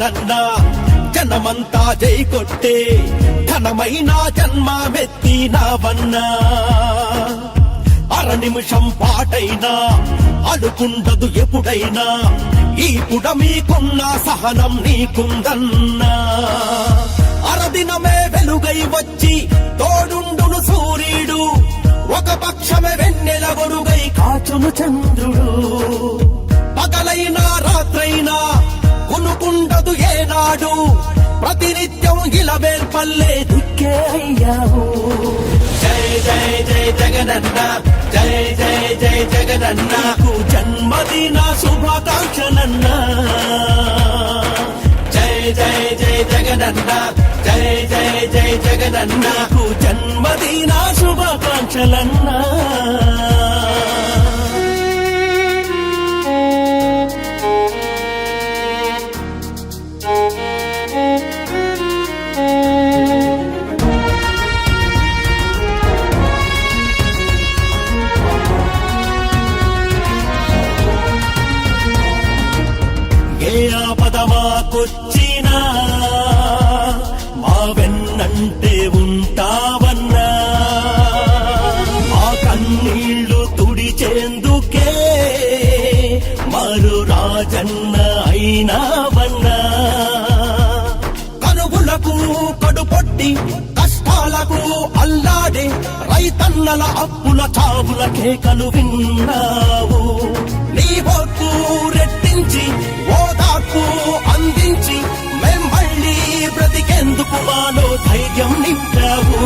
జగనన్న జనమంతా జై కొట్టే ఘనమైన జన్మమెత్తినవన్నా అర నిమిషం పాటైనా అడుకుండదు ఎప్పుడైనా ఈ పుడమీకున్న సహనం నీకుందన్నా అరదినమే వెలుగై వచ్చి తోడుండును సూర్యుడు ఒక పక్షమే వెన్నెల గొడుగై కాచును చంద్రుడు పగలైనా రాత్రైనా కొనుకుండదు ఏనాడు ప్రతినిత్యం ఇలవేల్పల్లే దిక్కే అయ్యావు జై జై జై జగనన్న జై జై జై జగనన్న జన్మదిన శుభాకాంక్షలన్న జై జై జై జగనన్న జై జై జై జగనన్న జన్మదిన శుభాకాంక్షలన్నా ఏ ఆపదమాకొచ్చినా మా వెన్నంటే ఉంటావన్నా మా కన్నీళ్లు తుడిచేందుకే మరు రాజన్న అయినావన్నా కనుగులకు కడుపొట్టి కష్టాలకు అల్లాడే రైతన్నల అప్పుల చావుల కేకలు విన్నావు నీ ఓర్పు రెట్టించి ఓదార్పు అందించి మేం మళ్ళీ బ్రతికేందుకు మాలో ధైర్యం నింపావు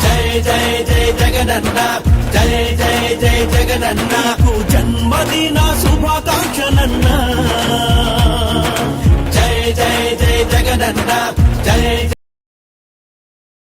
జై జై జై జగనన్న జై జై జై జగనన్న జన్మదిన శుభాకాంక్షలన్నా జై జై జై జగనన్న